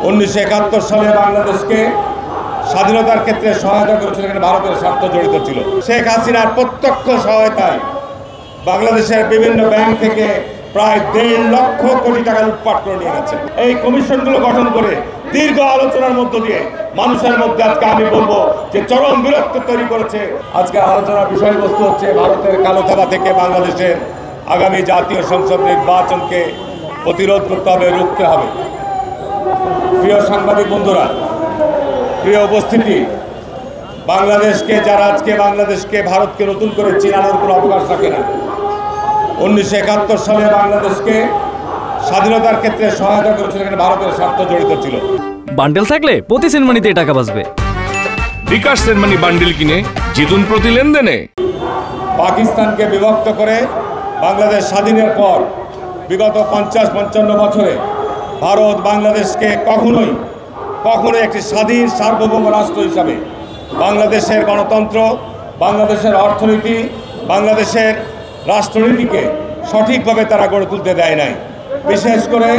1971 সালে বাংলাদেশকে স্বাধীনতার ক্ষেত্রে সহায়তা করেছিল, এখানে ভারতের স্বার্থ জড়িত ছিল। শেখ হাসিনার প্রত্যক্ষ সহায়তায় বাংলাদেশের বিভিন্ন ব্যাংক থেকে প্রায় 1.5 লক্ষ কোটি টাকা লুটপাট করে নিয়ে গেছে। এই কমিশনগুলো গঠন করে দীর্ঘ আলোচনার মধ্য দিয়ে মানুষের মধ্যে আজকে আমি বলবো যে চরম বিরক্ত তৈরি করেছে। আজকে আলোচনার বিষয়বস্তু হচ্ছে ভারতের কালো থাবা থেকে বাংলাদেশের আগামী জাতীয় সংসদ নির্বাচনকে প্রতিরোধ করতে হবে, রুখতে হবে। প্রিয় সাংবাদিক বন্ধুরা, প্রিয় উপস্থিতি, বাংলাদেশকে যারা আজকে বাংলাদেশকে ভারতকে নতুন করে চিনানোর কোনো অবকাশ রাখে না। 1971 সালে বাংলাদেশকে স্বাধীনতার ক্ষেত্রে সহায়তা করেছিল, এখানে ভারতের স্বার্থ জড়িত ছিল। বান্ডেল থাকলে প্রতি সেনমানিতে টাকা বাঁচবে। বিকাশ সেনমানি বান্ডেল কিনে জিতুন প্রতি লেনদেনে। পাকিস্তানকে বিভক্ত করে বাংলাদেশ স্বাধীনের পর বিগত 50-55 বছরে ভারত বাংলাদেশকে কখনোই একটি স্বাধীন সার্বভৌম রাষ্ট্র হিসাবে বাংলাদেশের গণতন্ত্র, বাংলাদেশের অর্থনীতি, বাংলাদেশের রাষ্ট্রনীতিকে সঠিকভাবে তারা গড়ে তুলতে দেয় নাই। বিশেষ করে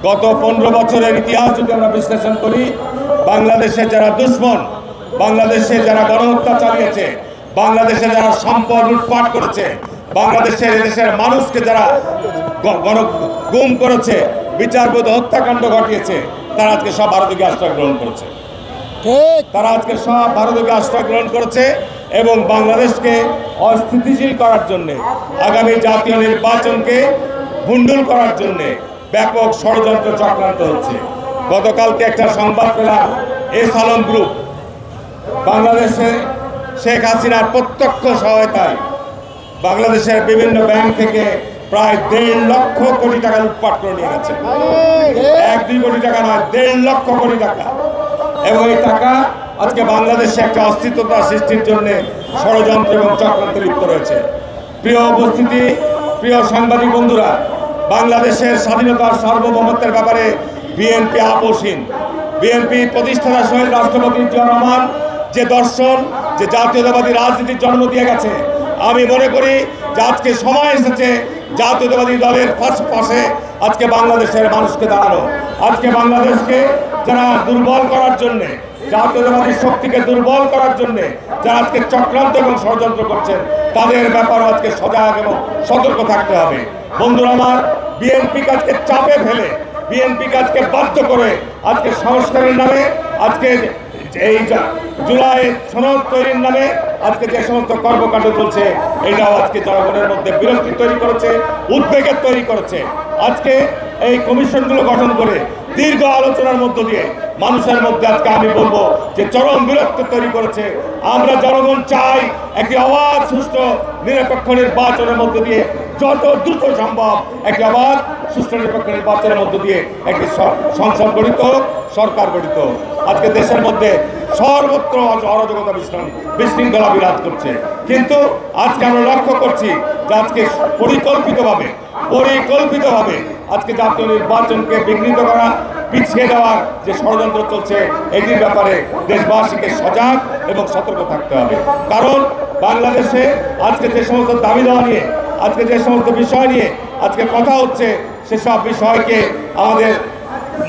গত 15 বছরের ইতিহাস যদি আমরা বিশ্লেষণ করি, বাংলাদেশে যারা দুশ্মন, বাংলাদেশে যারা গণহত্যা চালিয়েছে, বাংলাদেশে যারা সম্পদ লুটপাট করেছে, বাংলাদেশের এদেশের মানুষকে যারা গুম করেছে, বিচারবহির্ভূত হত্যাকাণ্ড ঘটিয়েছে, তারা আজকে সব ভারতীয় আশ্রয় গ্রহণ করেছে। এবং বাংলাদেশকে অস্থিতিশীল করার জন্যে, আগামী জাতীয় নির্বাচনকে ভণ্ডুল করার জন্যে ব্যাপক ষড়যন্ত্র চক্রান্ত হচ্ছে। গতকালকে একটা সংবাদ পেলাম, এস আলম গ্রুপ বাংলাদেশে শেখ হাসিনার প্রত্যক্ষ সহায়তায় বাংলাদেশের বিভিন্ন ব্যাংক থেকে প্রায় 1.5 লক্ষ কোটি টাকা লুটপাট করে নিয়ে গেছে। 1-2 কোটি টাকা নয়, 1.5 লক্ষ কোটি টাকা। এবং এই টাকা আজকে বাংলাদেশে একটা অস্তিত্বতা সৃষ্টির জন্য ষড়যন্ত্র এবং চক্রান্তে লিপ্ত রয়েছে। প্রিয় উপস্থিতি, প্রিয় সাংবাদিক বন্ধুরা, বাংলাদেশের স্বাধীনতার সার্বভৌমত্বের ব্যাপারে বিএনপি আপোষহীন। বিএনপি প্রতিষ্ঠাতা শহীদ রাষ্ট্রপতি জিয়া রহমান যে দর্শন, যে জাতীয়তাবাদী রাজনীতির জন্ম দিয়ে গেছে, আমি মনে করি যে আজকে সময় এসেছে জাতীয়তাবাদী দলের পাশে আজকে বাংলাদেশের মানুষকে দাঁড়ানো। আজকে বাংলাদেশকে যারা দুর্বল করার জন্যে, জাতীয়তাবাদী শক্তিকে দুর্বল করার জন্যে যারা আজকে চক্রান্ত এবং ষড়যন্ত্র করছেন, তাদের ব্যাপারে আজকে সজাগ এবং সতর্ক থাকতে হবে। বন্ধুরা আমার, বিএনপি কাজকে চাপে ফেলে, বিএনপি কাজকে বাধ্য করে আজকে সংস্কারের নামে, আজকে এই জুলাই সনদ তৈরির নামে আজকে যে সমস্ত কর্মকাণ্ড চলছে, এটাও আজকে জনগণের মধ্যে বিরক্তি তৈরি করেছে, উদ্বেগের তৈরি করেছে। আজকে এই কমিশনগুলো গঠন করে দীর্ঘ আলোচনার মধ্য দিয়ে মানুষের মধ্যে আজকে আমি বলবো যে চরম বিরক্ত তৈরি করেছে। আমরা জনগণ চাই একটি অবাধ, সুষ্ঠু, নিরপেক্ষ নির্বাচনের মধ্য দিয়ে, যত দ্রুত সম্ভব একটি অবাধ, সুষ্ঠু, নিরপেক্ষ নির্বাচনের মধ্য দিয়ে একটি সংসদ গঠিত হোক, সরকার গঠিত হোক। আজকে দেশের মধ্যে সর্বত্র অরাজকতা, বিশৃঙ্খলা বিরাজ করছে। কিন্তু আজকে আমরা লক্ষ্য করছি যে আজকে পরিকল্পিতভাবে আজকে জাতীয় নির্বাচনকে বিঘ্নিত করা, পিছিয়ে দেওয়ার যে ষড়যন্ত্র চলছে, এটির ব্যাপারে দেশবাসীকে সজাগ এবং সতর্ক থাকতে হবে। কারণ বাংলাদেশে আজকে যে সমস্ত দাবি দেওয়া নিয়ে, আজকে যে সমস্ত বিষয় নিয়ে আজকে কথা হচ্ছে, সেসব বিষয়কে আমাদের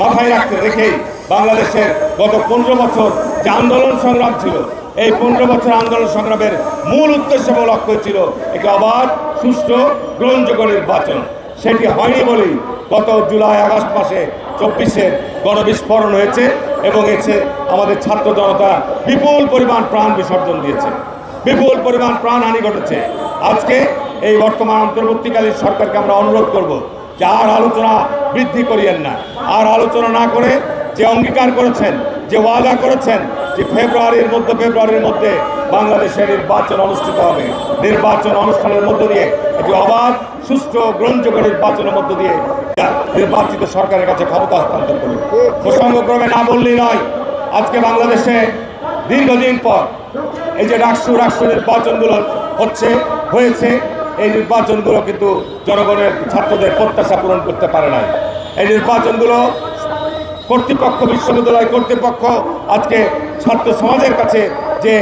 মাথায় রেখেই বাংলাদেশের গত 15 বছর যে আন্দোলন সংগ্রাম ছিল, এই 15 বছর আন্দোলন সংগ্রামের মূল উদ্দেশ্য এবং লক্ষ্য ছিল একটি অবাধ, সুষ্ঠু, গ্রহণযোগ্য নির্বাচন। সেটি হয়নি বলেই গত জুলাই-আগস্ট মাসে 24-এর গণবিস্ফোরণ হয়েছে এবং এসে আমাদের ছাত্র জনতা বিপুল পরিমাণ প্রাণ বিসর্জন দিয়েছে, বিপুল পরিমাণ প্রাণহানি ঘটেছে। আজকে এই বর্তমান অন্তর্বর্তীকালীন সরকারকে আমরা অনুরোধ করব যে আর আলোচনা বৃদ্ধি করিয়েন না, আর আলোচনা না করে যে অঙ্গীকার করেছেন, যে ওয়াদা করেছেন যে ফেব্রুয়ারির মধ্যে বাংলাদেশের নির্বাচন অনুষ্ঠিত হবে, নির্বাচন অনুষ্ঠানের মধ্য দিয়ে একটি অবাধ, সুষ্ঠু, গ্রহণযোগ্য নির্বাচনের মধ্য দিয়ে নির্বাচিত সরকারের কাছে ক্ষমতা হস্তান্তর করবে। প্রসঙ্গক্রমে না বললেই নয়, আজকে বাংলাদেশে দীর্ঘদিন পর এই যে রাষ্ট্র নির্বাচনগুলো হয়েছে, এই নির্বাচনগুলো কিন্তু জনগণের, ছাত্রদের প্রত্যাশা পূরণ করতে পারে নাই। এই নির্বাচনগুলো কর্তৃপক্ষ, বিশ্ববিদ্যালয় কর্তৃপক্ষ আজকে ছাত্র সমাজের কাছে যে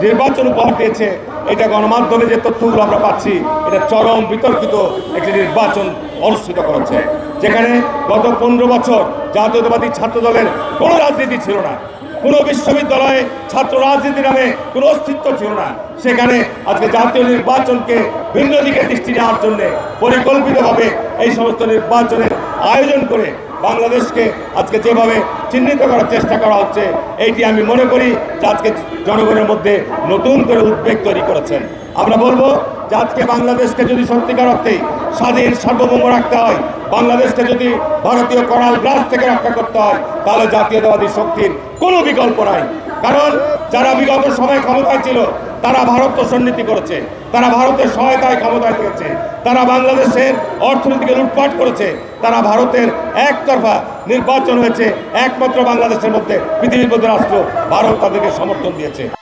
নির্বাচন উপহার দিয়েছে, এটা গণমাধ্যমে যে তথ্যগুলো আমরা পাচ্ছি, এটা চরম বিতর্কিত একটি নির্বাচন অনুষ্ঠিত করেছে। যেখানে গত 15 বছর জাতীয়তাবাদী ছাত্র দলের কোনো রাজনীতি ছিল না, কোনো বিশ্ববিদ্যালয়ে ছাত্র রাজনীতি নামে কোনো অস্তিত্ব ছিল না। সেখানে আজকে জাতীয় নির্বাচনকে ভিন্ন দিকে দৃষ্টি নেওয়ার জন্যে পরিকল্পিতভাবে এই সমস্ত নির্বাচনের আয়োজন করে বাংলাদেশকে আজকে যেভাবে চিহ্নিত করার চেষ্টা করা হচ্ছে, এইটি আমি মনে করি যে আজকে জনগণের মধ্যে নতুন করে উদ্বেগ তৈরি করেছেন। আমরা বলবো যে আজকে বাংলাদেশকে যদি সত্যিকার অর্থেই স্বাধীন সার্বভৌম রাখতে হয়, বাংলাদেশকে যদি ভারতীয় করাল গ্রাস থেকে রক্ষা করতে হয়, তাহলে জাতীয়তাবাদী শক্তির কোনো বিকল্প নাই। কারণ যারা বিগত সময় ক্ষমতায় ছিল তারা ভারত সন্নীতি করেছে, তারা ভারতের সহায়তায় ক্ষমতায় থেকেছে, তারা বাংলাদেশের অর্থনীতিকে লুটপাট করেছে, তারা ভারতের একতরফা নির্বাচন হয়েছে একমাত্র বাংলাদেশের মধ্যে পৃথিবীর মধ্যে রাষ্ট্র ভারত তাদেরকে সমর্থন দিয়েছে।